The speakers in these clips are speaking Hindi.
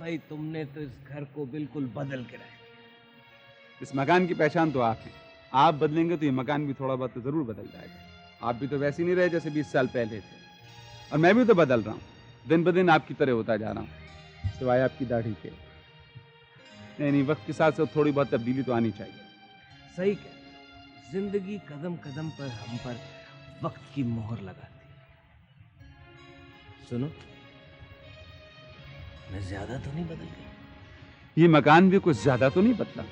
भाई तुमने तो इस घर को बिल्कुल बदल के रखा। इस मकान की पहचान तो आप हैं। आप बदलेंगे तो ये मकान भी थोड़ा बहुत तो जरूर बदल जाएगा। आप भी तो वैसे ही नहीं रहे जैसे 20 साल पहले थे, और मैं भी तो बदल रहा हूँ, दिन ब दिन आपकी तरह होता जा रहा हूँ, सिवाय आपकी दाढ़ी के। नहीं, वक्त के साथ साथ थोड़ी बहुत तब्दीली तो आनी चाहिए। सही कह, जिंदगी कदम कदम पर हम पर वक्त की मोहर लगाती है। सुनो, मैं ज्यादा तो नहीं बदल गया। ये मकान भी कुछ ज्यादा तो नहीं बदला।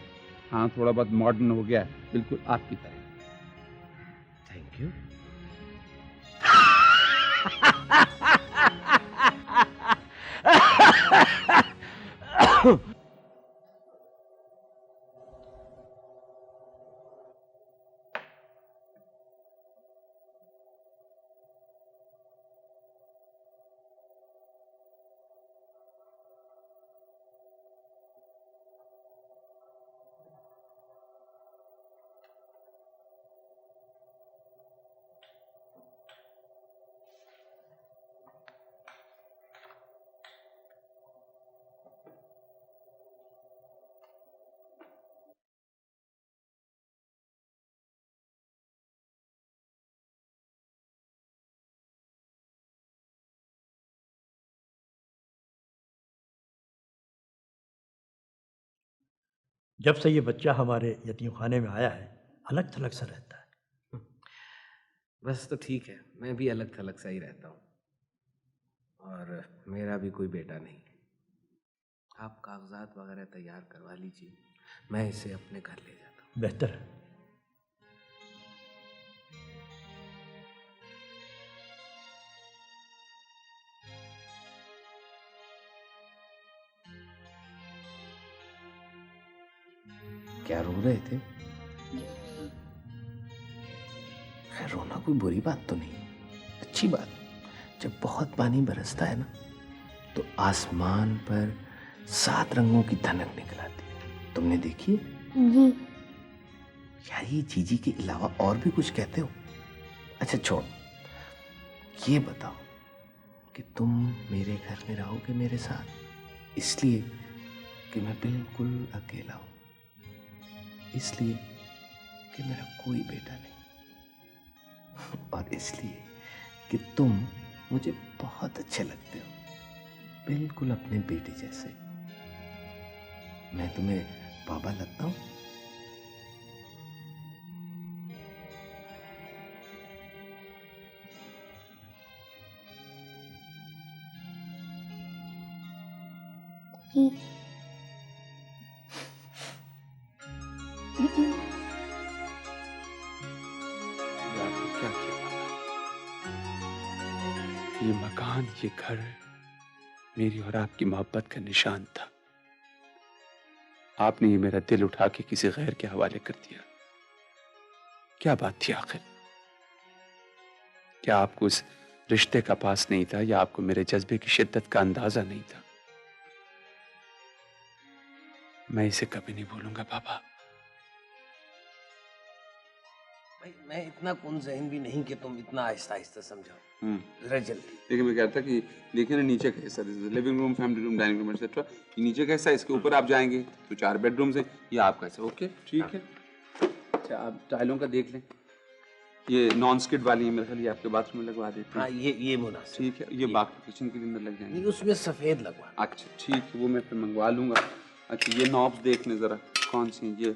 हाँ, थोड़ा बहुत मॉडर्न हो गया है, बिल्कुल आपकी तरह। Thank you. जब से ये बच्चा हमारे यतीम खाने में आया है, अलग थलग सा रहता है। बस तो ठीक है, मैं भी अलग थलग सा ही रहता हूँ, और मेरा भी कोई बेटा नहीं। आप कागजात वगैरह तैयार करवा लीजिए, मैं इसे अपने घर ले जाता हूँ। बेहतर है। क्या रो रहे थे? खैर, रोना कोई बुरी बात तो नहीं, अच्छी बात। जब बहुत पानी बरसता है ना, तो आसमान पर 7 रंगों की धनक निकल आती है। तुमने देखी है? जी। यार, ये जीजी के अलावा और भी कुछ कहते हो? अच्छा छोड़, ये बताओ कि तुम मेरे घर में रहोगे मेरे साथ, इसलिए कि मैं बिल्कुल अकेला हूं, इसलिए कि मेरा कोई बेटा नहीं, और इसलिए कि तुम मुझे बहुत अच्छे लगते हो, बिल्कुल अपने बेटे जैसे। मैं तुम्हें बाबा लगता हूं? जी। क्या किया ये मकान, ये घर मेरी और आपकी मोहब्बत का निशान था। आपने ये मेरा दिल उठा के किसी गैर के हवाले कर दिया। क्या बात थी आखिर? क्या आपको इस रिश्ते का पास नहीं था, या आपको मेरे जज्बे की शिद्दत का अंदाजा नहीं था? मैं इसे कभी नहीं भूलूंगा बाबा। भाई, मैं इतना कुन ज़हीन भी नहीं कि तुम इतना आहिस्ता आहिस्ता समझाओ। जरा जल्दी। देखिए, मैं कहता कि देखिए ना, नीचे का हिस्सा, living room, family room, dining room etcetera, ये नीचे का हिस्सा, इसके ऊपर आप जाएंगे तो 4 बेडरूम्स हैं। ये आपका हिस्सा। ओके, ठीक है। अच्छा, आप टाइलों का देख लें, ये नॉन स्किड वाली है मेरे ख्याल, ये आपके बाथरूम में लगवा देते हैं। हाँ, ये मुनासिब। ठीक है। ये बाकी किचन के अंदर लग जाएंगे। नहीं, उसमें सफ़ेद लगवा। अच्छा ठीक है, वो मैं फिर मंगवा लूंगा। अच्छा, ये नॉब्स देख लें जरा, कौन सी हैं? ये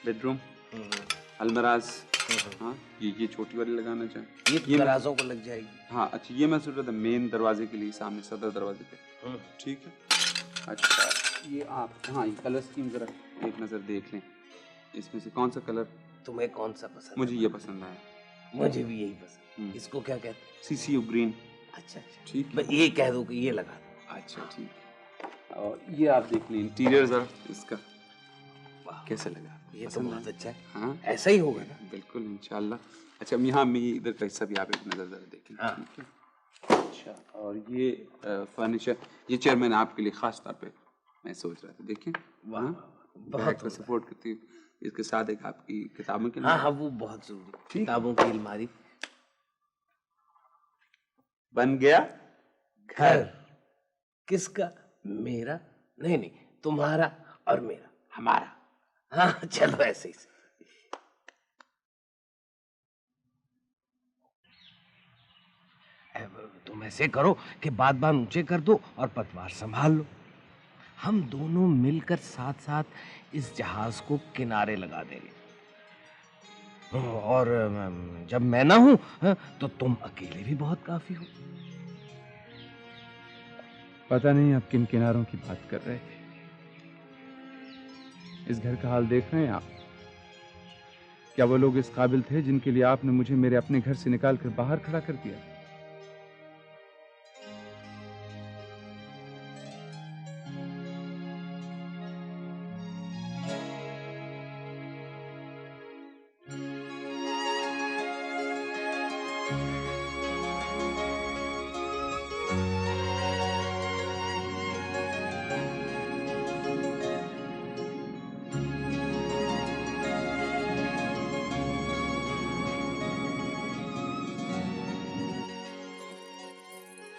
बेडरूम, अलमराज, हाँ, ये छोटी वाली लगाना चाहें। ये दराजों को लग जाएगी। हाँ, अच्छा, ये मैं सोच रहा था मेन दरवाजे के लिए, सामने सदर दरवाजे पे। ठीक है। अच्छा, ये आप, हाँ, ये कलर स्कीम जरा एक नज़र देख लें, इसमें से कौन सा कलर तुम्हें कौन सा पसंद? मुझे ये पसंद आया। मुझे भी यही पसंद। इसको क्या कहते हैं? CCU green. अच्छा अच्छा, ठीक है। मैं ये कह दूं कि ये लगा दो। अच्छा ठीक। और ये आप देख लें इंटीरियर जरा इसका, कैसा लगा? ये तो बहुत अच्छा है। हाँ, ऐसा ही होगा ना? बिल्कुल इंशाल्लाह। अच्छा, यहाँ मैं इधर का हिस्सा भी आप एक नज़र जरा देखें। हाँ। ठीक है। अच्छा, और ये फर्नीचर, ये चेयर मैंने आपके लिए खास तौर पे मैं सोच रहा था, देखें। वाह, बहुत सपोर्ट करती है। इसके साथ एक आपकी किताबों के, हाँ हाँ, वो बहुत जरूरी, किताबों की अलमारी। बन गया घर। किसका? मेरा नहीं नहीं, तुम्हारा और मेरा, हमारा। हाँ चलो ऐसे ही से। तुम ऐसे करो कि बात बात ऊंचे कर दो और पतवार संभाल लो। हम दोनों मिलकर साथ साथ इस जहाज को किनारे लगा देंगे। और जब मैं ना हूं तो तुम अकेले भी बहुत काफी हो। पता नहीं आप किन किनारों की बात कर रहे थे। इस घर का हाल देख रहे हैं आप? क्या वो लोग इस काबिल थे जिनके लिए आपने मुझे मेरे अपने घर से निकाल कर बाहर खड़ा कर दिया?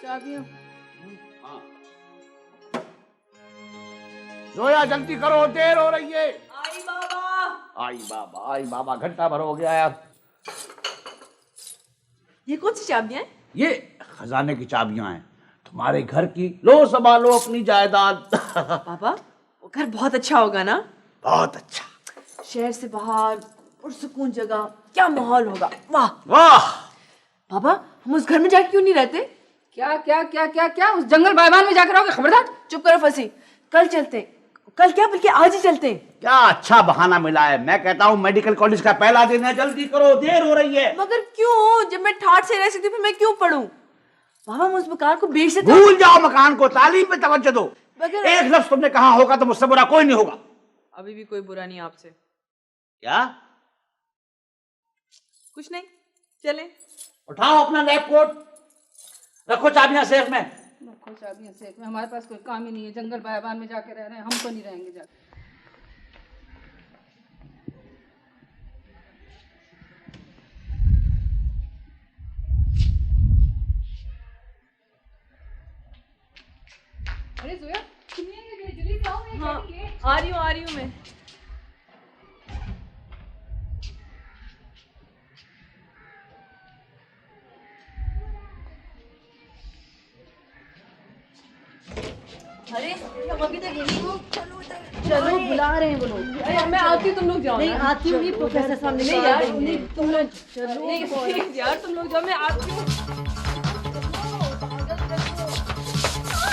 चाबियां। जोया जल्दी करो, देर हो रही है। आई बाबा। आई बाबा, घंटा भर हो गया यार। ये कौन सी चाबियां हैं? ये खजाने की चाबियां हैं तुम्हारे घर की। लो संभालो अपनी जायदाद। बाबा वो घर बहुत अच्छा होगा ना? बहुत अच्छा। शहर से बाहर पुरसुकून जगह, क्या माहौल होगा। वाह वाह। बाबा हम उस घर में जाके क्यों नहीं रहते? क्या क्या क्या क्या क्या उस जंगल बायबान में जाकर रहोगे? खबरदार। चुप करो फंसी। कल चलते। कल क्या बल्कि आज ही चलते। क्या अच्छा बहाना मिला है। मैं कहता हूँ मेडिकल कॉलेज का पहला दिन है, जल्दी करो, देर हो रही है। मगर क्यों? जब मैं ठाठ से रह सकती फिर मैं क्यों पढ़ूं? बाबा हम उस मकान को बेच सकते। भूल जाओ मकान को, तालीम पे तवज्जो दो। मगर एक लफ्ज तुमने कहा होगा तो मुझसे बुरा कोई नहीं होगा। अभी भी कोई बुरा नहीं आपसे। क्या? कुछ नहीं, चले। उठाओ अपना लैब कोट, रखो चाबियां सेफ में। रखो चाबियां सेफ में। हमारे पास कोई काम ही नहीं है, जंगल बायबान में जाके रह रहे हैं, हम तो नहीं रहेंगे जाके। अरे जोया सुनिए, जल्दी से आओ। हाँ आ रही हूँ मैं। अरे हम अभी तक यहीं हो। चलो बुला रहे हैं वो लोग। अरे मैं आती हूँ, तुम लोग जाओ। नहीं आती हूँ, प्रोफेसर सामने नहीं यार, नहीं तुम लोग चलो। नहीं यार तुम लोग जाओ, मैं आती हूँ।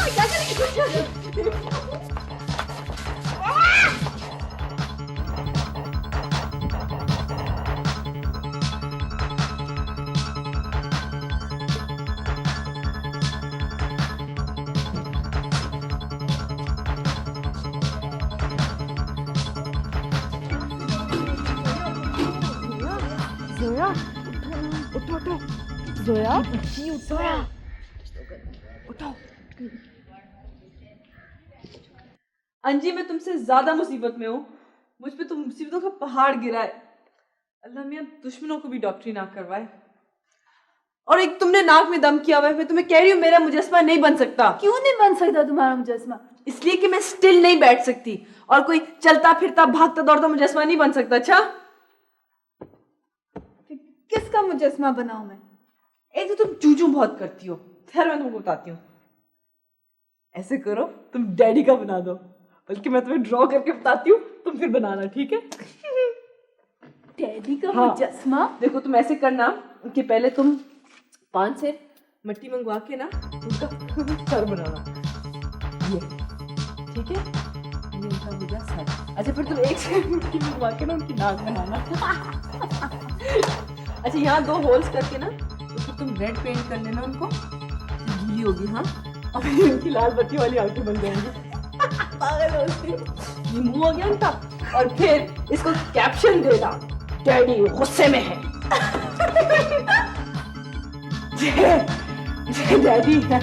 क्या करेंगे? जोया उठो उठो। जोया जोया उठो। अंजी मैं तुमसे ज्यादा मुसीबत में हूँ। मुझ पे तो मुसीबतों का पहाड़ गिरा है। अल्लाह मियां दुश्मनों को भी डॉक्टरी ना करवाए। और एक तुमने नाक में दम किया हुआ है। मैं तुम्हें कह रही हूँ मेरा मुजस्समा नहीं बन सकता। क्यों नहीं बन सकता तुम्हारा मुजस्समा? इसलिए कि मैं स्टिल नहीं बैठ सकती और कोई चलता फिरता भागता दौड़ता मुजस्समा नहीं बन सकता। अच्छा किसका मुजस्समा बनाऊं मैं? एक तो तुम चूचू बहुत करती हो। खैर मैं तुमको बताती हूँ। ऐसे करो तुम डैडी का बना दो, बल्कि मैं तुम्हें ड्रॉ करके बताती हूँ, तुम फिर बनाना, ठीक है? डैडी का हाँ। मुजस्समा? देखो तुम ऐसे करना कि पहले तुम 5 से मिट्टी मंगवा के ना उनका सर बनाना, ये ठीक है? ये उनका मुझे सर। अच्छा फिर तुम 1 से मिट्टी मंगवा के ना उनकी नाक बनाना। अच्छा यहाँ 2 होल्स करके ना तो फिर तुम रेड पेंट कर लेना उनको, गीली होगी। हाँ और फिर उनकी लाल बत्ती वाली आंखें बन जाएंगी। पागल हो गई। ये मुंह हो गया उनका। और फिर इसको कैप्शन देना, डैडी गुस्से में है। जय डैडी है।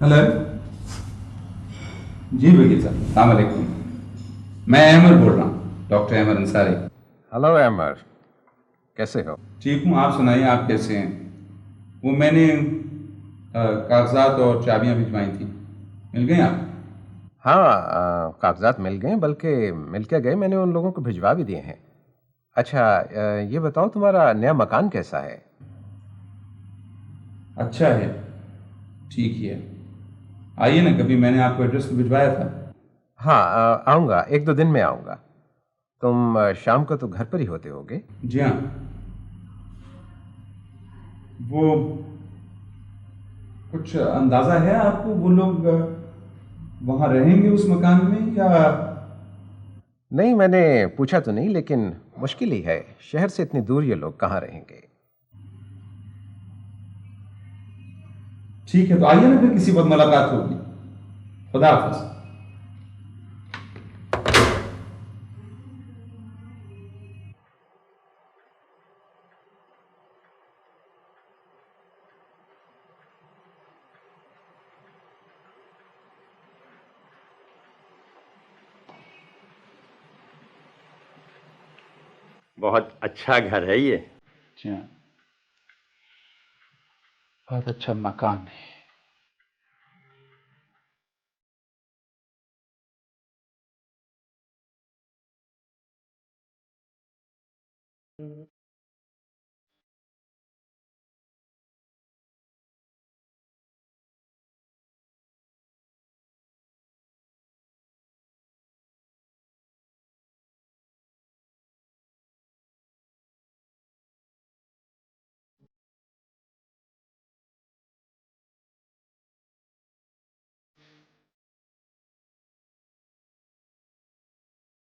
हेलो जी वकील साहब, अस्सलाम वालेकुम। मैं अहमद बोल रहा हूँ, डॉक्टर अहमद अंसारी। हेलो अहमद, कैसे हो? ठीक हूँ, आप सुनाइए, आप कैसे हैं? वो मैंने कागजात और चाबियाँ भिजवाई थी, मिल गई आप? हाँ, कागजात मिल गए, बल्कि मिल के गए, मैंने उन लोगों को भिजवा भी दिए हैं। अच्छा, ये बताओ तुम्हारा नया मकान कैसा है? अच्छा है, ठीक ही है। आइए ना कभी, मैंने आपको एड्रेस तो भिजवाया था। हाँ, आऊँगा, 1-2 दिन में आऊँगा। तुम शाम को तो घर पर ही होते होगे? जी हाँ। वो कुछ अंदाजा है आपको, वो लोग वहाँ रहेंगे उस मकान में या? नहीं, मैंने पूछा तो नहीं, लेकिन मुश्किल ही है, शहर से इतनी दूर ये लोग कहाँ रहेंगे। ठीक है, तो आइए ना फिर, किसी वक्त मुलाकात होगी। खुदा हाफिज। बहुत अच्छा घर है ये। जी हाँ, बहुत अच्छा मकान है।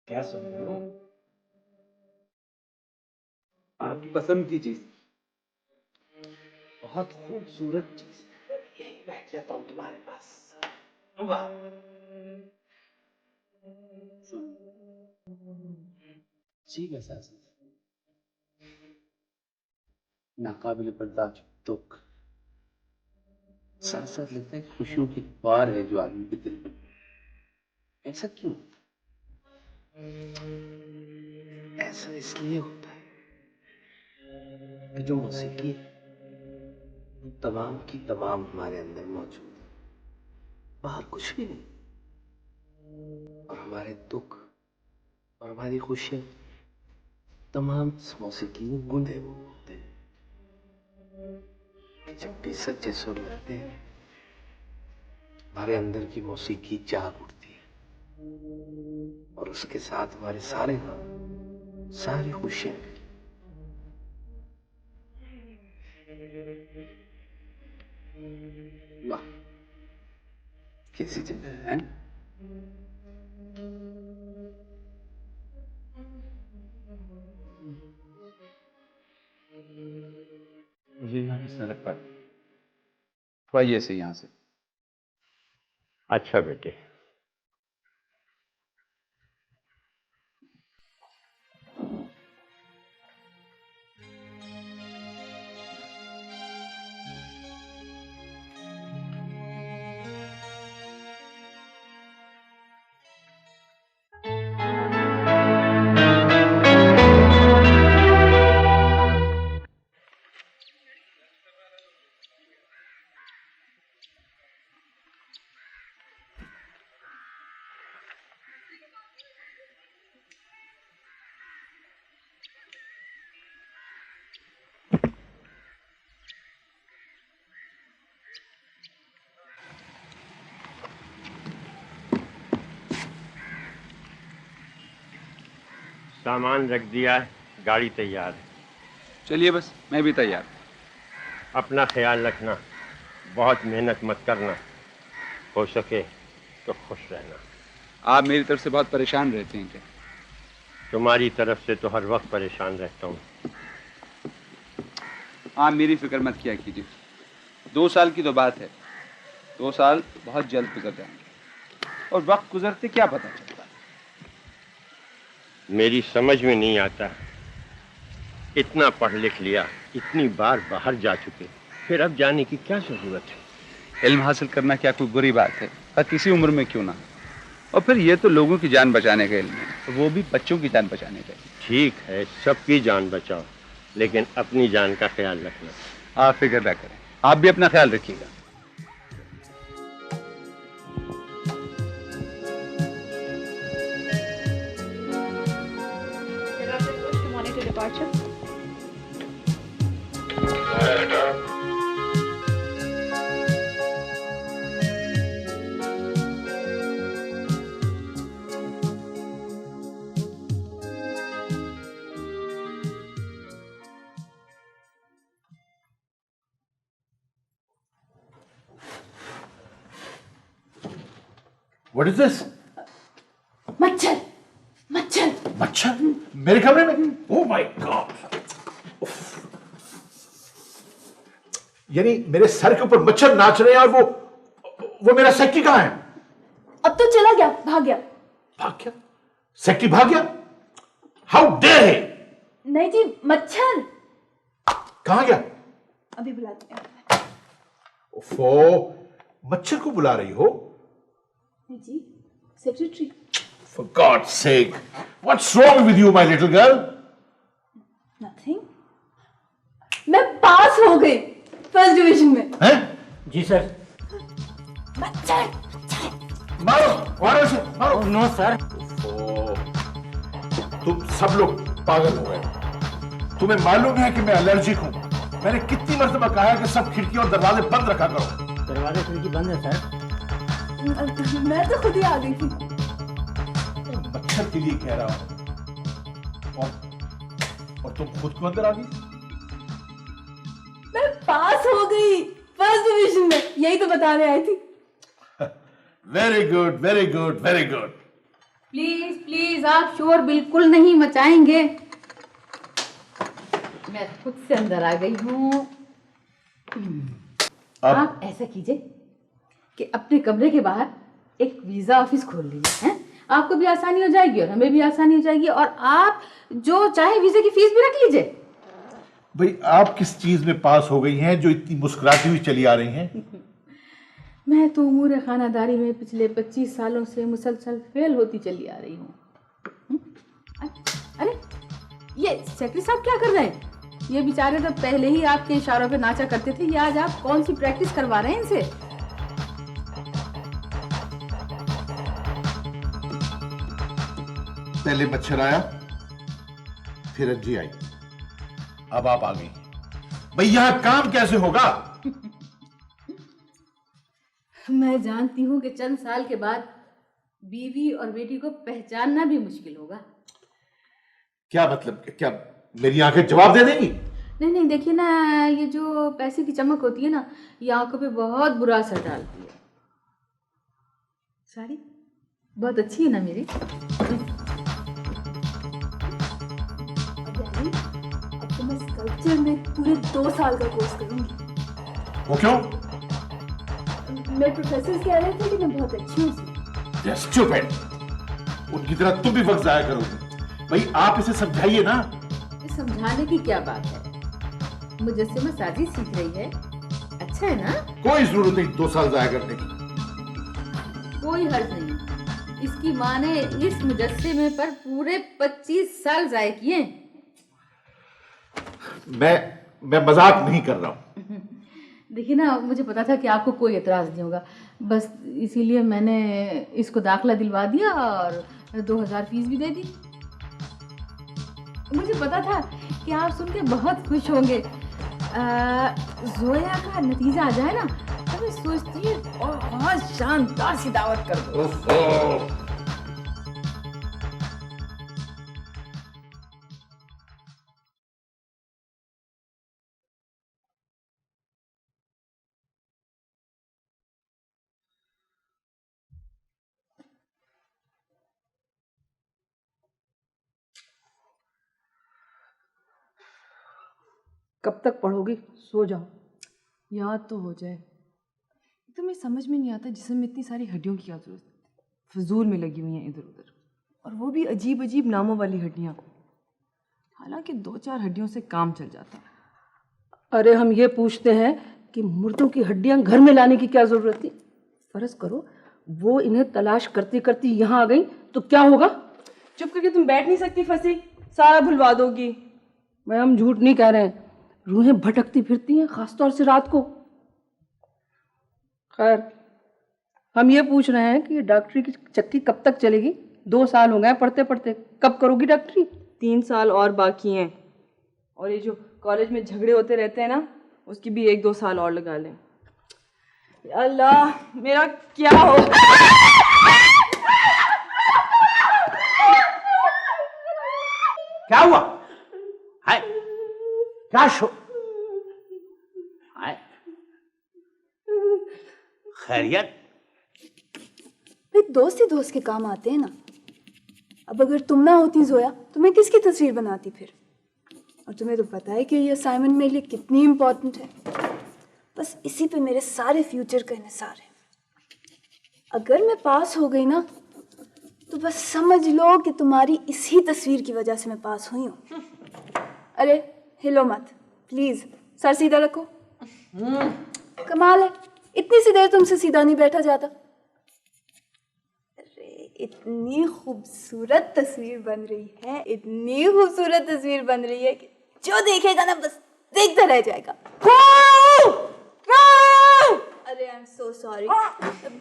क्या सुन रहे हो? आपकी पसंद की चीज। बहुत खूबसूरत चीज है, यही बैठ जाता हूँ तुम्हारे पास। वाह। जी मैं सास, नाकाबिल बर्दाश्त दुख, साथ साथ लगता है खुशियों की बार है जो आदमी के दिल में। ऐसा क्यों? ऐसा इसलिए होता है कि जो मौसीकी है तमाम की तमाम हमारे अंदर मौजूद है, बाहर कुछ भी नहीं। और हमारे दुख और हमारी खुशियां तमाम इस मौसीकी में बूंदे होते हैं। जब भी सच्चे सुर लगते हैं हमारे अंदर की मौसीकी जाग उठती है और उसके साथ हमारे सारे गम, सारी खुशियां। वाह, कैसी जगह है। मुझे यहाँ किसने रख पाया? थोड़ा से यहाँ से। अच्छा बेटे, सामान रख दिया है, गाड़ी तैयार है। चलिए बस, मैं भी तैयार। अपना ख्याल रखना, बहुत मेहनत मत करना, हो सके तो खुश रहना। आप मेरी तरफ से बहुत परेशान रहते हैं क्या? तुम्हारी तरफ से तो हर वक्त परेशान रहता हूँ। आप मेरी फिक्र मत किया कीजिए। 2 साल की तो बात है, 2 साल बहुत जल्द गुजर जाएंगे और वक्त गुजरते क्या पता चलता। मेरी समझ में नहीं आता, इतना पढ़ लिख लिया, इतनी बार बाहर जा चुके, फिर अब जाने की क्या जरूरत है? इल्म हासिल करना क्या कोई बुरी बात है? और किसी उम्र में क्यों ना। और फिर ये तो लोगों की जान बचाने का इल्म है, वो भी बच्चों की जान बचाने का। ठीक है, सबकी जान बचाओ, लेकिन अपनी जान का ख्याल रखना। आप फिक्र ना करें, आप भी अपना ख्याल रखिएगा। What is this? मच्छर मच्छर मच्छर मेरे कमरे में? Oh my God! यानी मेरे सर के ऊपर मच्छर नाच रहे हैं और वो मेरा सेक्रेटरी कहाँ है? अब तो चला गया, भाग गया। भाग गया? सेक्रेटरी भाग गया? How dare he? नहीं जी, मच्छर। कहाँ गया? अभी बुलाते हैं। ओफो, मच्छर को बुला रही हो? नहीं जी, secretary. For God's sake, what's wrong with you, my little girl? Nothing. मैं पास हो गई फर्स्ट डिवीजन में। हैं? जी सर। मच्छर मारो, मारो इसे, मारो। No sir. तुम सब लोग पागल हो गए। तुम्हें मालूम है कि मैं एलर्जिक हूँ। मैंने कितनी मर्तबा कहा है कि सब खिड़की और दरवाजे बंद रखा करो। दरवाजे खिड़की बंद है सर। मैं तो खुद ही आ गई थी। मच्छर के लिए कह रहा हूँ। और तुम खुद को अंदर आ गई? मैं पास हो गई फर्स्ट डिवीजन में, यही तो बताने आई थी। Very good, very good, very good. Please please आप शोर बिल्कुल नहीं मचाएंगे। मैं खुद से अंदर आ गई हूँ। आप ऐसा कीजिए कि अपने कमरे के बाहर एक वीजा ऑफिस खोल लीजिए, हैं? आपको भी आसानी हो जाएगी और हमें भी आसानी हो जाएगी, और आप जो चाहे वीजे की फीस भी रख लीजिए। भाई आप किस चीज में पास हो गई हैं जो इतनी मुस्कुराती हुई चली आ रही हैं? मैं तो उमूर खानादारी में पिछले 25 सालों से मुसलसल फेल होती चली आ रही हूँ। अरे ये सेक्रेटरी साहब क्या कर रहे हैं? ये बेचारे तो पहले ही आपके इशारों पे नाचा करते थे, ये आज आप कौन सी प्रैक्टिस करवा रहे हैं इनसे? पहले मच्छर आया, फिर अज्जी आई, अब आप आ गई। भाई यहां काम कैसे होगा? मैं जानती हूँ कि चंद साल के बाद बीवी और बेटी को पहचानना भी मुश्किल होगा। क्या मतलब? क्या मेरी आंखें जवाब दे देंगी? नहीं नहीं, देखिए ना, ये जो पैसे की चमक होती है ना, ये आंखों पे बहुत बुरा असर डालती है। साड़ी बहुत अच्छी है ना मेरी? अब तो मैं स्कल्पचर में पूरे 2 साल का कोर्स करूंगी। वो क्यों? मेरे प्रोफेसर कह रहे थे कि मैं बहुत अच्छी हूँ। You're stupid. उनकी तरह तुम भी वक्त जाया करोगी। भाई आप इसे समझाइए ना। ये समझाने की क्या बात है? मुजस्सिमा साजी सीख रही है, अच्छा है ना? कोई जरूरत नहीं 2 साल जाया करने की। कोई हर्ज नहीं। इसकी माँ ने इस मुजस्सिमे पर पूरे 25 साल जाए किए। मैं मजाक नहीं कर रहा हूँ। देखिए ना, मुझे पता था कि आपको कोई एतराज़ नहीं होगा, बस इसीलिए मैंने इसको दाखिला दिलवा दिया और 2000 फीस भी दे दी। मुझे पता था कि आप सुन के बहुत खुश होंगे। जोया का नतीजा आ जाए ना तो मैं सोचती हूँ बहुत शानदार सी दावत कर दूँ। कब तक पढ़ोगी? सो जाओ, याद तो हो जाए। तुम्हें समझ में नहीं आता जिस्म में इतनी सारी हड्डियों की क्या जरूरत है? फजूल में लगी हुई हैं इधर उधर, और वो भी अजीब अजीब नामों वाली हड्डियाँ। हालांकि 2-4 हड्डियों से काम चल जाता है। अरे हम ये पूछते हैं कि मुर्दों की हड्डियां घर में लाने की क्या जरूरत थी। फर्ज करो वो इन्हें तलाश करती करती यहाँ आ गई तो क्या होगा? चुप करके तुम बैठ नहीं सकती फंसी, सारा भुलवा दोगी। मैं हम झूठ नहीं कह रहे हैं, रूहें भटकती फिरती हैं, खासतौर से रात को। खैर हम ये पूछ रहे हैं कि डॉक्टरी की चक्की कब तक चलेगी? 2 साल हो गए पढ़ते पढ़ते, कब करोगी डॉक्टरी? 3 साल और बाकी हैं, और ये जो कॉलेज में झगड़े होते रहते हैं ना, उसकी भी 1-2 साल और लगा लें। अल्लाह मेरा क्या हो। क्या हुआ? हाय, क्या शो? हाय, खैरियत? भाई दोस्त ही दोस्त के काम आते हैं ना। अब अगर तुम ना होती जोया तो मैं किसकी तस्वीर बनाती फिर? और तुम्हें तो पता है कि ये असाइनमेंट मेरे लिए कितनी इम्पोर्टेंट है। बस इसी पे मेरे सारे फ्यूचर का इन्हिसार है। अगर मैं पास हो गई ना तो बस समझ लो कि तुम्हारी इसी तस्वीर की वजह से मैं पास हुई हूँ। अरे हिलो मत प्लीज, सर सीधा रखो। कमाल है, इतनी सी देर तुमसे सीधा नहीं बैठा जाता। अरे इतनी खूबसूरत तस्वीर बन रही है, इतनी खूबसूरत तस्वीर बन रही है कि जो देखेगा ना बस देखता रह जाएगा। अरे आई एम सो सॉरी,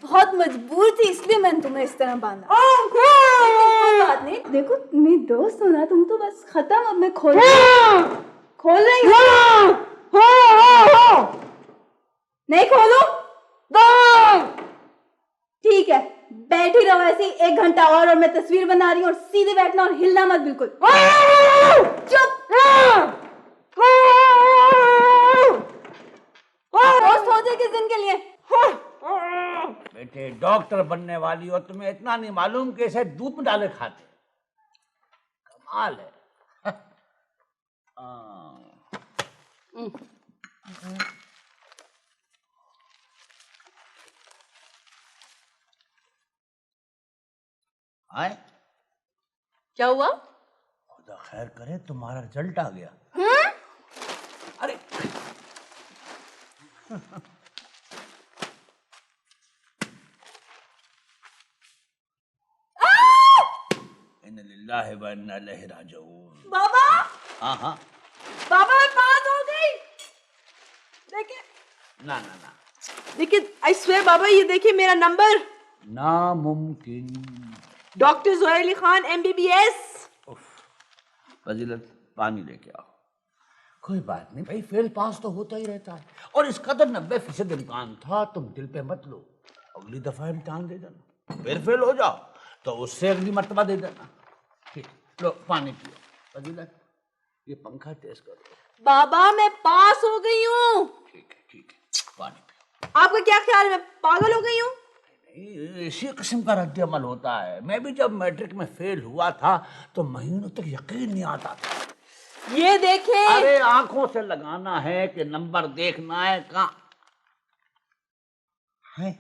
बहुत मजबूर थी इसलिए मैंने तुम्हें इस तरह बांधा। कोई बात नहीं, देखो मेरी दोस्त हो ना तुम, तो बस खत्म। अब मैं खोल रही हूँ। नहीं खोलूं? ठीक है, बैठी रहो ऐसे ही 1 घंटा और मैं तस्वीर बना रही हूँ। और सीधे बैठना और हिलना मत बिल्कुल। चुप। दोस्त हो जाए किस दिन के लिए? बेटे डॉक्टर बनने वाली और तुम्हें इतना नहीं मालूम कि इसे दूध में डाले खाते? कमाल है। आए? क्या हुआ? खुदा खैर करे तुम्हारा रिजल्ट आ गया। अरे इन्ना लिल्लाहि व इन्ना इलैहि राजिऊन। बाबा, हाँ बाबा मैं पास हो गई। देखिए ना ना ना, देखिए आई स्वेयर बाबा, ये देखिए मेरा नंबर। नामुमकिन। Doctor Zoya Ali Khan MBBS। फजीलत पानी लेके आओ। कोई बात नहीं भाई, फेल पास तो होता ही रहता है, और इसका तो 90% इम्कान था। तुम दिल पे मत लो, अगली दफा इम्तिहान दे देना, फिर फेल हो जाओ तो उससे अगली मर्तबा दे देना। ठीक, लो पानी पियो। फजीलत ये पंखा तेज करो। बाबा मैं पास हो गई हूँ। ठीक है, पानी पियो। आपका क्या ख्याल है, मैं पागल हो गई हूँ? इसी किस्म का रद्द अमल होता है। मैं भी जब मैट्रिक में फेल हुआ था तो महीनों तक यकीन नहीं आता था। ये देखें। अरे आंखों से लगाना है कि नंबर देखना है? कहाँ है?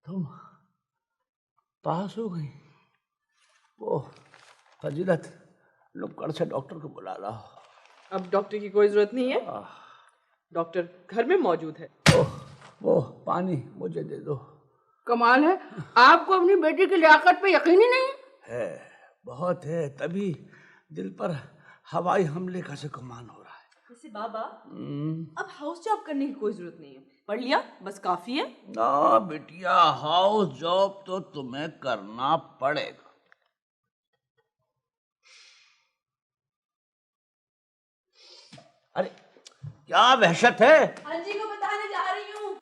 तुम पास हो गई? वो फजीलत लुक्कड़ से डॉक्टर को बुला लाओ। अब डॉक्टर की कोई जरूरत नहीं है, डॉक्टर घर में मौजूद है। वो पानी मुझे दे दो। कमाल है, आपको अपनी बेटी की लियाकत पे यकीन ही नहीं है? बहुत है, तभी दिल पर हवाई हमले का से गुमान हो रहा है। वैसे बाबा अब हाउस जॉब करने की कोई जरूरत नहीं है, पढ़ लिया बस काफी है। ना बिटिया, हाउस जॉब तो तुम्हें करना पड़ेगा। अरे क्या वहशत है। अंजी को बताने जा रही हूँ।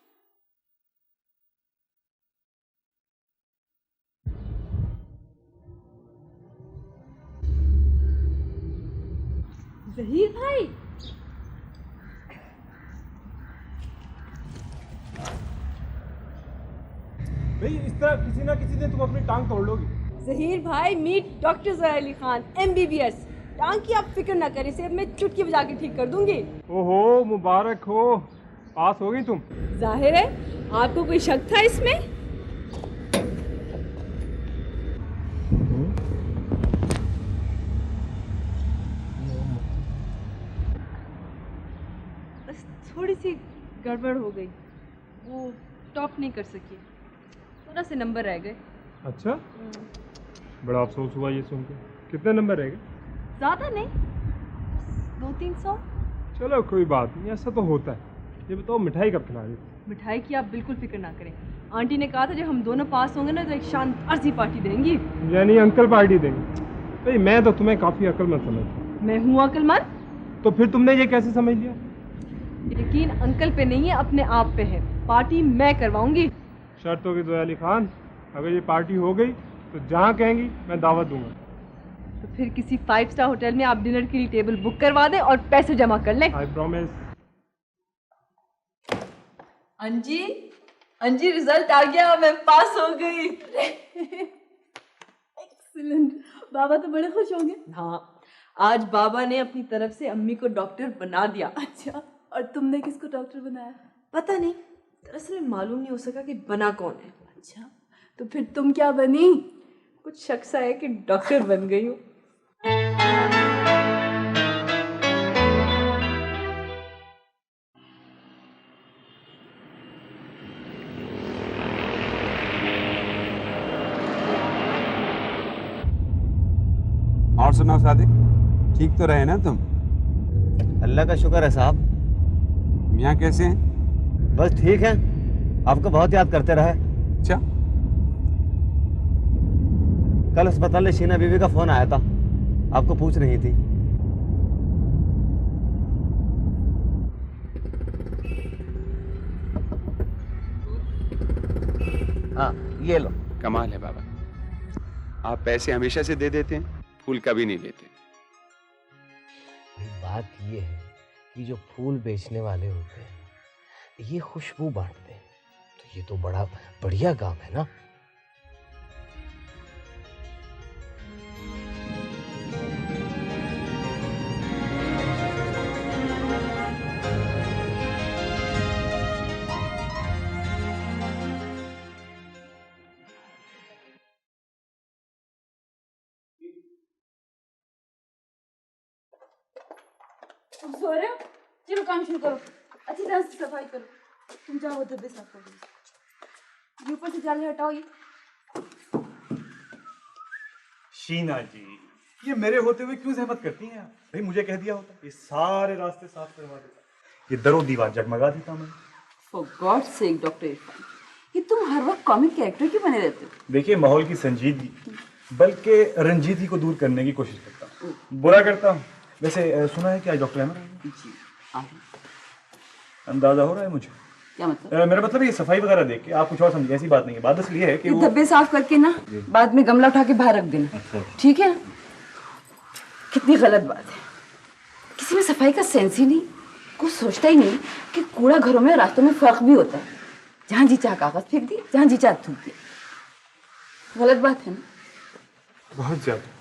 जहीर भाई, भाई इस तरह किसी ना किसी दिन तुम अपनी टांग तोड़ लोगी। जहीर भाई meet doctor Zoya Ali Khan MBBS। टांग की आप फिक्र ना करें, सिर्फ मैं चुटकी बजा के ठीक कर दूंगी। ओहो मुबारक हो, पास हो गई तुम। जाहिर है, आपको कोई शक था इसमें? बस थोड़ी सी गड़बड़ हो गई, वो टॉप नहीं कर सकी, थोड़ा से नंबर रह गए। अच्छा, बड़ा अफसोस हुआ ये सुन के। कितने नंबर रह गए? ज़्यादा नहीं, 200-300। चलो कोई बात नहीं, ऐसा तो होता है। ये बताओ मिठाई कब खिला रही थी? मिठाई की आप बिल्कुल फिक्र ना करें, आंटी ने कहा था जब हम दोनों पास होंगे ना तो एक शानदार सी पार्टी देंगी। यानी अंकल पार्टी देंगे? भाई मैं तो तुम्हें काफ़ी अक्लमंद समझता हूँ। मैं हूँ अक्लमंद? तो फिर तुमने ये कैसे समझ लिया? यकीन अंकल पे नहीं है, अपने आप पे है। पार्टी मैं करवाऊंगी। शर्त होगी ज़ोया अली खान, अगर ये पार्टी हो गई तो जहाँ कहेंगी मैं दावत दूंगा। तो फिर किसी 5 स्टार होटल में आप डिनर के लिए टेबल बुक करवा दें और पैसे जमा कर लें। I promise. अंजी, अंजी रिजल्ट आ गया, मैं पास हो गई। एक्सीलेंट, बाबा तो बड़े खुश होंगे। हाँ, आज बाबा ने अपनी तरफ से अम्मी को डॉक्टर बना दिया। अच्छा, और तुमने किसको डॉक्टर बनाया? पता नहीं, दरअसल मालूम नहीं हो सका कि बना कौन है। अच्छा, तो फिर तुम क्या बनी? कुछ शक सा है कि डॉक्टर बन गई हूँ। और सुनाओ सादिक, ठीक तो रहे ना तुम? अल्लाह का शुक्र है साहब। मियाँ कैसे हैं? बस ठीक है, आपको बहुत याद करते रहे। अच्छा, कल अस्पताल में शीना बीवी का फोन आया था, आपको पूछ रही थी। हाँ ये लो। कमाल है बाबा, आप पैसे हमेशा से दे देते हैं, फूल कभी नहीं लेते। बात ये है कि जो फूल बेचने वाले होते हैं ये खुशबू बांटते हैं, तो ये तो बड़ा बढ़िया काम है ना। तुम सो रहे हो? चलो काम शुरू करो, अच्छी तरह से सफाई करो। तुम जाओ वो धब्बे साफ करो, ये ऊपर से जाले हटाओ। ये शीना जी, ये मेरे होते हुए क्यों जहमत करती हैं आप? भाई मुझे कह दिया होता, ये सारे रास्ते साफ करवा देता, ये दरो दीवार जगमगा देता मैं। For God's sake, doctor Irfan, ये तुम हर वक्त कॉमिक कैरेक्टर क्यों बने रहते हो? देखिए माहौल की संजीदगी बल्कि रंजीदगी को दूर करने की कोशिश करता हूँ, बुरा करता हूँ। वैसे सुना है कि आज डॉक्टर अहमद जी अंदाजा हो रहा है मुझे। क्या मतलब? मेरा मतलब ये सफाई वगैरह देख के आप कुछ और समझिए, ऐसी बात नहीं है। बात इसलिए है कि ये वो धब्बे साफ करके ना बाद में गमला उठा के बाहर रख देना, ठीक है? कितनी गलत बात है, किसी में सफाई का सेंस ही नहीं, कुछ सोचता ही नहीं कि कूड़ा घरों में रास्तों में फर्क भी होता है। जहाँ जी चाह कागज फेंक दी, जहाँ जी चाह थूक दिया, गलत बात है ना? बहुत ज्यादा।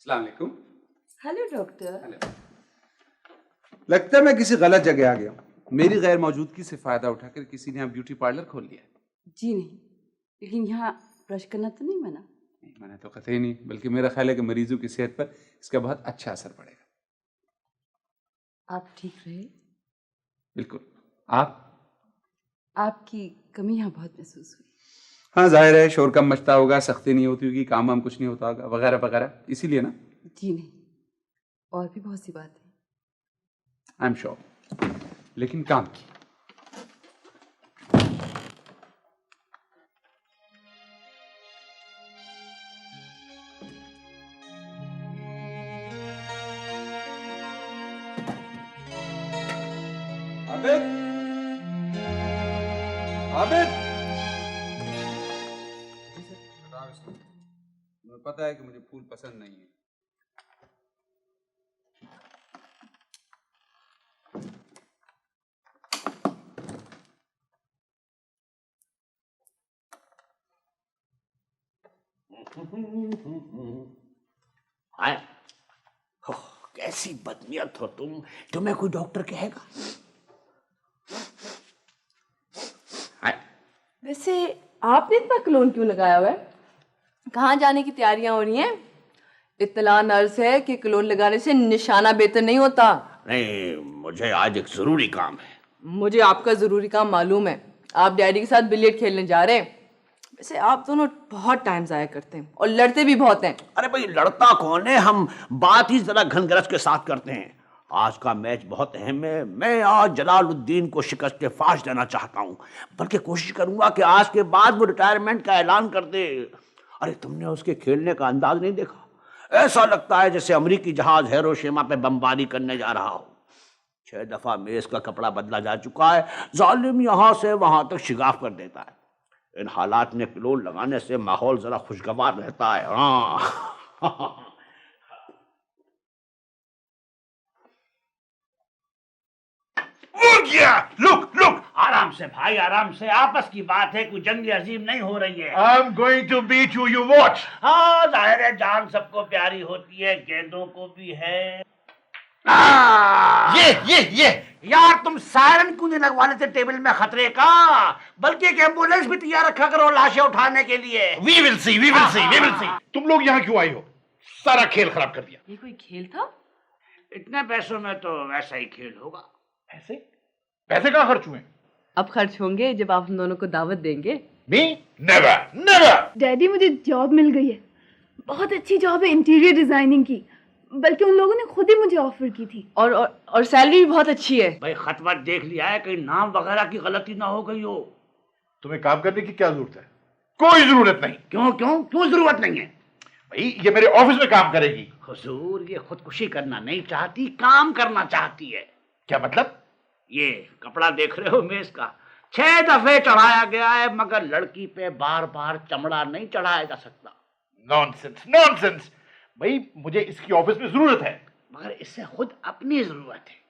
अस्सलाम वालेकुम। Hello doctor. हेलो। लगता है मैं किसी गलत जगह आ गया हूँ। मेरी गैर मौजूदगी से फायदा उठाकर किसी ने यहाँ ब्यूटी पार्लर खोल लिया। जी नहीं, लेकिन यहाँ ब्रश करना तो नहीं मना? नहीं मना तो कतई नहीं, बल्कि मेरा ख्याल है कि मरीजों की सेहत पर इसका बहुत अच्छा असर पड़ेगा। आप ठीक रहे? बिल्कुल। आप? आपकी कमी यहाँ बहुत महसूस हुई। हाँ जाहिर है, शोर कम मचता होगा, सख्ती नहीं होती होगी, काम वाम कुछ नहीं होता होगा, वगैरह वगैरह, इसीलिए ना। जी नहीं, और भी बहुत सी बातें। आई एम श्योर, लेकिन काम की। आबिद, आबिद, पता है कि मुझे फूल पसंद नहीं है। आए कैसी बदनीयत हो तुम, तुम्हें कोई डॉक्टर कहेगा? वैसे आपने इतना क्लोन क्यों लगाया हुआ है? कहाँ जाने की तैयारियां हो रही हैं? इत्तला नर्स है कि क्लोन लगाने से निशाना बेहतर नहीं होता। नहीं, मुझे आज एक जरूरी काम है। मुझे आपका जरूरी काम मालूम है। आप डैडी के साथ बिलियर्ड खेलने जा रहे हैं। वैसे आप दोनों बहुत टाइम जाया करते हैं और लड़ते भी बहुत हैं। अरे भाई, लड़ता कौन है, हम बात ही जरा घनगरज के साथ करते हैं। आज का मैच बहुत अहम है। मैं आज जलालुद्दीन को शिकस्त फाश देना चाहता हूँ, बल्कि कोशिश करूंगा कि आज के बाद वो रिटायरमेंट का ऐलान कर दे। अरे तुमने उसके खेलने का अंदाज नहीं देखा? ऐसा लगता है जैसे अमरीकी जहाज हिरोशिमा पे बमबारी करने जा रहा हो। 6 दफा मेज का कपड़ा बदला जा चुका है। जालिम यहाँ से वहां तक शिगाफ कर देता है। इन हालात में क्लोन लगाने से माहौल जरा खुशगवार रहता है। हाँ लुक लुक, आराम से भाई, आराम से। आपस की बात है, कोई जंग अजीम नहीं हो रही है। I'm going to beat you, you watch. हाँ, जाहिर है जान सबको प्यारी होती है, गेंदों को भी है। ये यार, तुम सायरन क्यों नहीं लगवा लेते टेबल में खतरे का? बल्कि एक एम्बुलेंस भी तैयार रखा करो लाशें उठाने के लिए। We will see, we will see, we will see. तुम लोग यहाँ क्यों आई हो? सारा खेल खराब कर दिया। ये कोई खेल था? इतने पैसों में तो वैसा ही खेल होगा। पैसे? पैसे कहाँ खर्च हुए? अब खर्च होंगे जब आप हम दोनों को दावत देंगे। Me? Never, never. डैडी, मुझे जॉब मिल गई है। बहुत अच्छी जॉब है, इंटीरियर डिजाइनिंग की। बल्कि उन लोगों ने खुद ही मुझे ऑफर की थी। और सैलरी भी बहुत अच्छी है। भाई खत वत देख लिया है, कहीं नाम वगैरह की गलती ना हो गई हो। तुम्हें काम करने की क्या जरूरत है? कोई जरूरत नहीं। क्यों जरूरत नहीं है? भाई ये मेरे ऑफिस में काम करेगी। हुजूर, ये खुदकुशी करना नहीं चाहती, काम करना चाहती है। क्या मतलब? ये कपड़ा देख रहे हो मेज का, 6 दफे चढ़ाया गया है, मगर लड़की पे बार बार चमड़ा नहीं चढ़ाया जा सकता। Nonsense, nonsense. भाई मुझे इसकी ऑफिस में जरूरत है, मगर इससे खुद अपनी जरूरत है।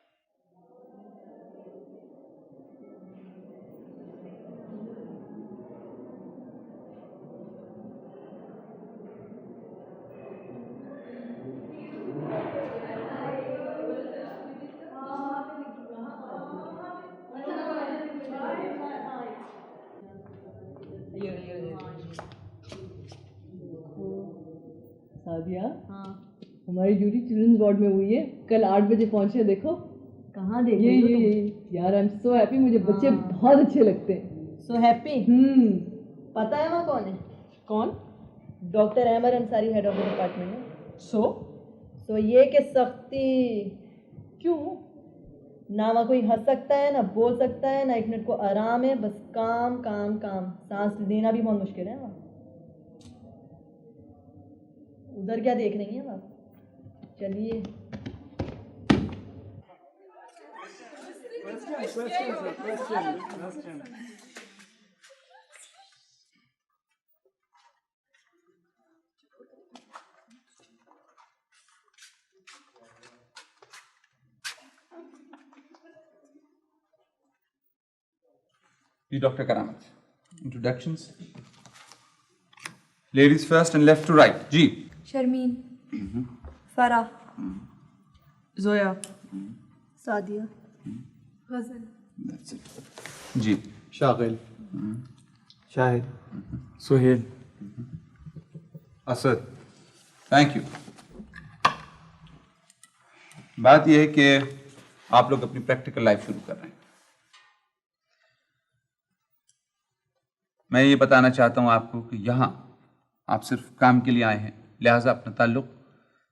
सादिया, हमारी ड्यूटी चिल्ड्रंस वार्ड में हुई है। कल 8 बजे पहुंचे। देखो कहाँ देख रही हो तुम? यार आई एम सो हैप्पी। मुझे बच्चे बहुत अच्छे लगते हैं। So happy? पता है वहाँ कौन है? कौन? Doctor Ahmad Ansari, head of the department है। सो ये कि सख्ती। क्यों? ना वहाँ कोई हंस सकता है, ना बोल सकता है, ना 1 मिनट को आराम है। बस काम काम काम। सांस लेना भी बहुत मुश्किल है वहाँ। उधर क्या देख रही हैं आप? चलिए। जी doctor Karamat, introductions. Ladies first and left to right. जी। शर्मीन, फरा, जोया, सादिया, गजल। That's it. जी। शागिल, शाहिद, सुहेल, असद। Thank you. बात यह है कि आप लोग अपनी प्रैक्टिकल लाइफ शुरू कर रहे हैं। मैं ये बताना चाहता हूं आपको कि यहाँ आप सिर्फ काम के लिए आए हैं, लिहाजा अपना ताल्लुक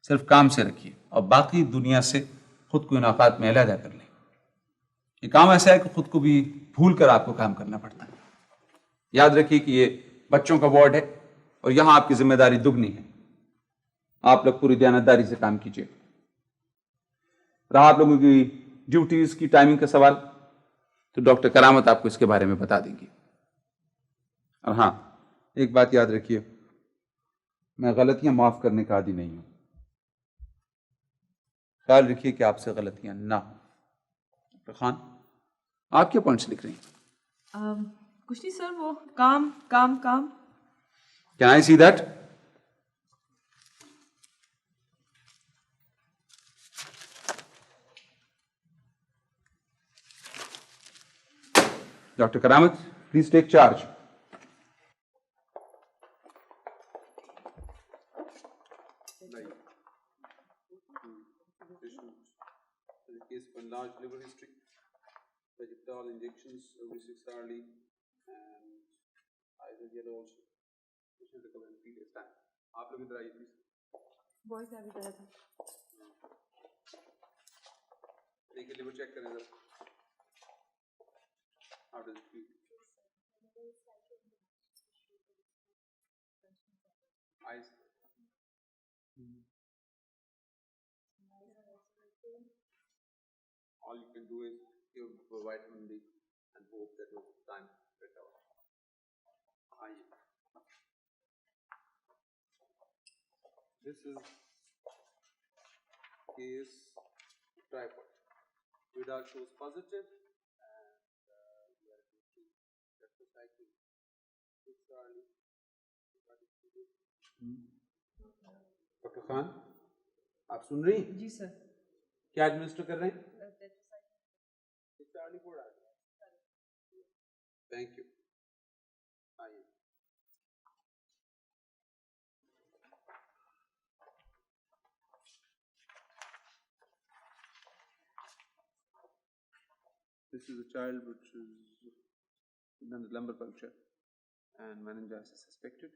सिर्फ काम से रखिए और बाकी दुनिया से खुद को इन औकात में अलहदा कर लें। ये काम ऐसा है कि खुद को भी भूल कर आपको काम करना पड़ता है। याद रखिए कि ये बच्चों का वार्ड है और यहाँ आपकी जिम्मेदारी दुगनी है। आप लोग पूरी दयानतदारी से काम कीजिए। रहा आप लोगों की ड्यूटीज की टाइमिंग का सवाल, तो डॉक्टर करामत आपको इसके बारे में बता देंगी। और हाँ, एक बात याद रखिए, मैं गलतियां माफ करने का आदी नहीं हूं। ख्याल रखिए कि आपसे गलतियां ना हो। डॉक्टर खान, आप क्या पॉइंट्स लिख रही हैं? कुछ नहीं सर, वो काम काम काम। Can I see that? Dr. Karamat, please take charge. Case of enlarged liver history, vegetal injections every 6 hourly, and eyes are yellow also. Patient recover in 3 days time. आप लोग इधर आइए प्लीज। बॉयज ने अभी करा था। देखिए लिवर चेक करें जरा। How does it feel? Eyes. All you can do is give vitamin D and hope that over time recover. This is case typhoid. Vidal shows positive. Doctor Khan, आप सुन रही हैं? जी सर। क्या एडमिनिस्टर कर रहे हैं? Thank you. आइए। This is a child which is done lumbar puncture and meningitis suspected.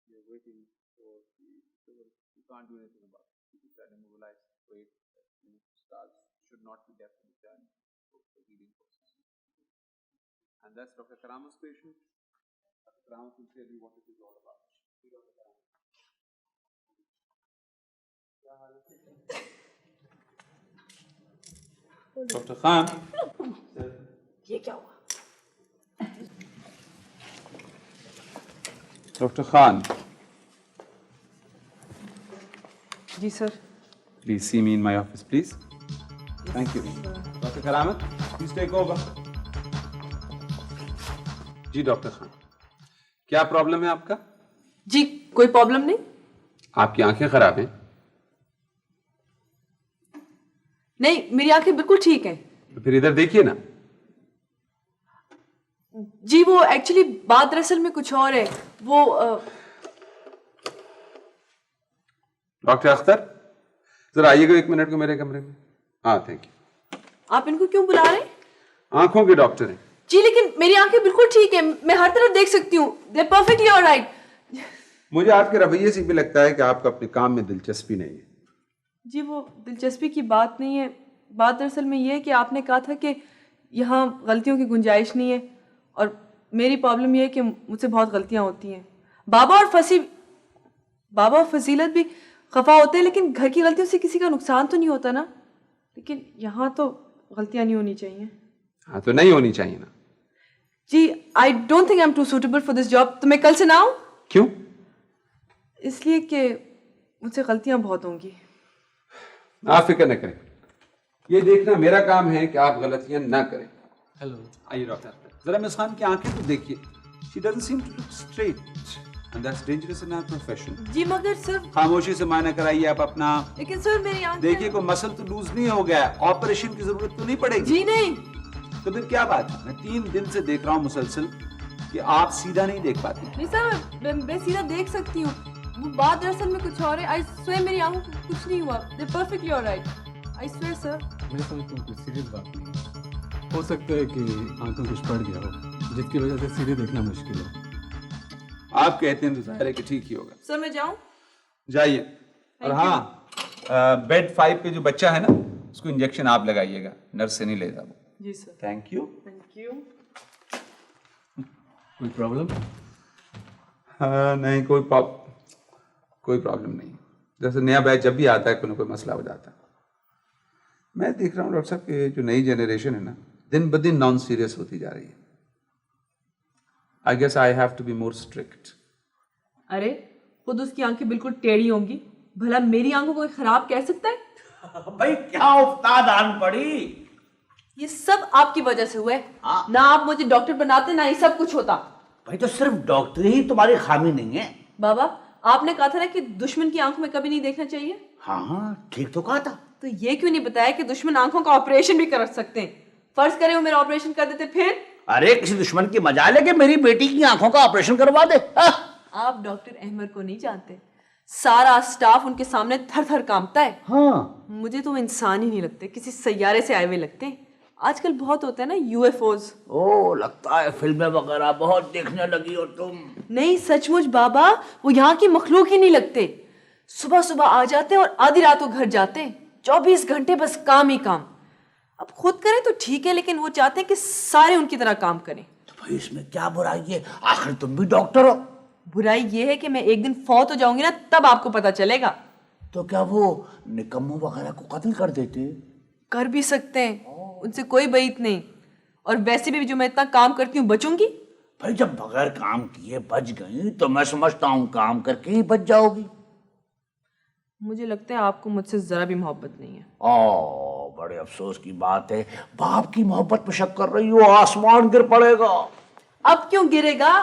We are waiting for the liver. You can't do anything about it. You can immobilize, wait. Stars should not be left in the journey for the healing process. And that's Dr. Karamat's patient. Dr. Karamat will tell you what it is all about. Dr. Karamat. Doctor Khan, ये क्या हुआ? डॉक्टर खान, जी sir. please see me in my office, please. Thank you. Dr. Karamat, please take over. जी डॉक्टर खान, क्या प्रॉब्लम है आपका? जी कोई प्रॉब्लम नहीं। आपकी आंखें खराब हैं? नहीं, मेरी आंखें बिल्कुल ठीक हैं। तो फिर इधर देखिए ना। जी वो एक्चुअली बात दरअसल में कुछ और है। वो डॉक्टर अख्तर, जरा आइएगा 1 मिनट को मेरे कमरे में। हाँ थैंक यू। आप इनको क्यों बुला रहे हैं? आंखों के डॉक्टर हैं। जी लेकिन मेरी आंखें बिल्कुल ठीक है, मैं हर तरफ देख सकती हूँ। They're perfectly all right. मुझे आपके रवैये से भी लगता है कि आपको अपने काम में दिलचस्पी नहीं है। जी वो दिलचस्पी की बात नहीं है। बात दरअसल में ये है कि आपने कहा था कि यहाँ गलतियों की गुंजाइश नहीं है, और मेरी प्रॉब्लम ये है कि मुझसे बहुत गलतियाँ होती हैं। बाबा और फजीलत भी खफा होते हैं, लेकिन घर की गलतियों से किसी का नुकसान तो नहीं होता ना। लेकिन यहाँ तो गलतियाँ नहीं होनी चाहिए। हाँ तो नहीं होनी चाहिए ना। जी I don't think I am too suitable for this job. तो मैं कल से ना आऊँ? क्यों? इसलिए कि मुझसे गलतियाँ बहुत होंगी। आप फिक्र न करें, ये देखना मेरा काम है कि आप गलतियां ना करें। हेलो, आइए डॉक्टर, जरा मिस खान की आंखें तो देखिए। She doesn't seem to look straight, and that's dangerous in our profession. जी मगर सर। खामोशी से मायना कराइए आप अपना। लेकिन सर मेरी आंखें। देखिए कोई मसल तो लूज नहीं हो गया, ऑपरेशन की जरूरत तो नहीं पड़ेगी। जी नहीं। तो फिर क्या बात है? मैं 3 दिन से देख रहा हूँ मुसलसल कि आप सीधा नहीं देख पाती। नहीं सर, मैं सीधा देख सकती हूँ। वो बात दरअसल में कुछ और है। आई स्वेयर मेरी आंखों को कुछ नहीं हुआ। They're perfectly all right. I swear sir. मैं समझता हूँ कोई सीरियस बात नहीं। हो सकता है कि आंखों कुछ पड़ गया हो, जिसकी वजह से सीधे देखना मुश्किल हो। आप कहते हैं तो जाहिर है कि ठीक ही होगा। सर मैं जाऊँ? जाइए। और हाँ, बेड 5 पे जो बच्चा है ना, उसको इंजेक्शन आप लगाइएगा, नर्स से नहीं लेगा वो। जी sir. Thank you. Thank you. कोई प्रॉब्लम? नहीं कोई प्रॉब्लम नहीं। जैसे नया बैच जब भी आता है कोई ना कोई मसला हो जाता है। मैं देख रहा हूँ डॉक्टर साहब कि जो नई जनरेशन है ना, दिन ब दिन नॉन सीरियस होती जा रही है। I guess I have to be more strict. अरे खुद उसकी आंखें बिल्कुल टेढ़ी होंगी, भला मेरी आंखों को खराब कह सकता है? भाई क्या उस्ताद आन पड़ी। ये सब आपकी वजह से हुआ है। ना आप मुझे डॉक्टर बनाते ना ये सब कुछ होता। भाई तो सिर्फ डॉक्टर ही तुम्हारी खामी नहीं है। बाबा आपने कहा था ना कि दुश्मन की आंखों में कभी नहीं देखना चाहिए। हाँ ठीक तो कहा था। तो ये क्यों नहीं बताया कि दुश्मन आंखों का ऑपरेशन भी कर सकते हैं? फर्ज करें वो मेरा ऑपरेशन कर देते फिर? अरे किसी दुश्मन की मजाल है कि मेरी बेटी की आंखों का ऑपरेशन करवा दे। आप डॉक्टर अहमद को नहीं जानते, सारा स्टाफ उनके सामने थर थर कांपता है। हाँ। मुझे तो इंसान ही नहीं लगते, किसी सैयारे से आए हुए लगते हैं। आजकल बहुत होता है ना यूएफओज। ओ लगता है फिल्में वगैरह बहुत देखने लगी हो तुम। नहीं सचमुच बाबा, वो यहाँ की मखलूक ही नहीं लगते। सुबह सुबह आ जाते हैं और आधी रात को घर जाते हैं। 24 घंटे बस काम ही काम। अब खुद करें तो ठीक है, लेकिन वो चाहते हैं कि सारे उनकी तरह काम करें। तो भाई इसमें क्या बुराई है, आखिर तुम भी डॉक्टर हो। बुराई ये है कि मैं एक दिन फौत हो जाऊंगी ना, तब आपको पता चलेगा। तो क्या वो निकम्मों वगैरह को कत्ल कर देते? कर भी सकते हैं, उनसे कोई बैत नहीं। और वैसे भी जो मैं इतना काम करती हूँ बचूंगी। भाई जब बगैर काम किए बच गई तो मैं समझता हूँ काम करके ही बच जाओगी। मुझे लगता है आपको मुझसे जरा भी मोहब्बत नहीं है। ओ बड़े अफसोस की बात है, बाप की मोहब्बत पे शक कर रही हो, आसमान गिर पड़ेगा। अब क्यों गिरेगा?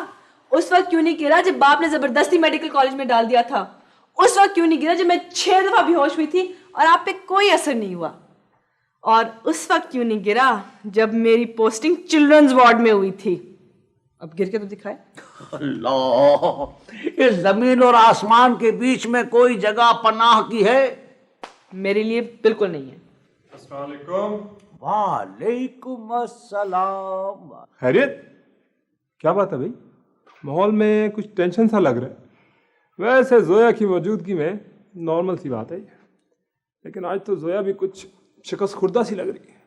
उस वक्त क्यों नहीं गिरा जब बाप ने जबरदस्ती मेडिकल कॉलेज में डाल दिया था? उस वक्त क्यों नहीं गिरा जब मैं 6 दफा बेहोश हुई थी और आप पे कोई असर नहीं हुआ? और उस वक्त क्यों नहीं गिरा जब मेरी पोस्टिंग चिल्ड्रंस वार्ड में हुई थी? अब गिर के तो दिखाए। अल्लाह, इस जमीन और आसमान के बीच में कोई जगह पनाह की है? मेरे लिए बिल्कुल नहीं है। अस्सलाम वालेकुम। वालेकुम अस्सलाम। खैरियत? क्या बात है भाई, माहौल में कुछ टेंशन सा लग रहा है। वैसे जोया की मौजूदगी में नॉर्मल सी बात है, लेकिन आज तो जोया भी कुछ शिकस्त खुर्दा सी लग रही है।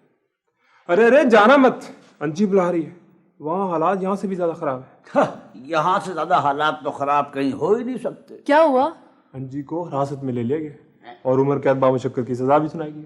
अरे अरे जाना मत, अंजी बुला रही है। वहाँ हालात यहाँ से भी ज्यादा खराब है। यहाँ से ज्यादा हालात तो खराब कहीं हो ही नहीं सकते। क्या हुआ? अंजी को हिरासत में ले लिया गया और उम्र कैद बामुशक्कर की सजा भी सुनाई गई।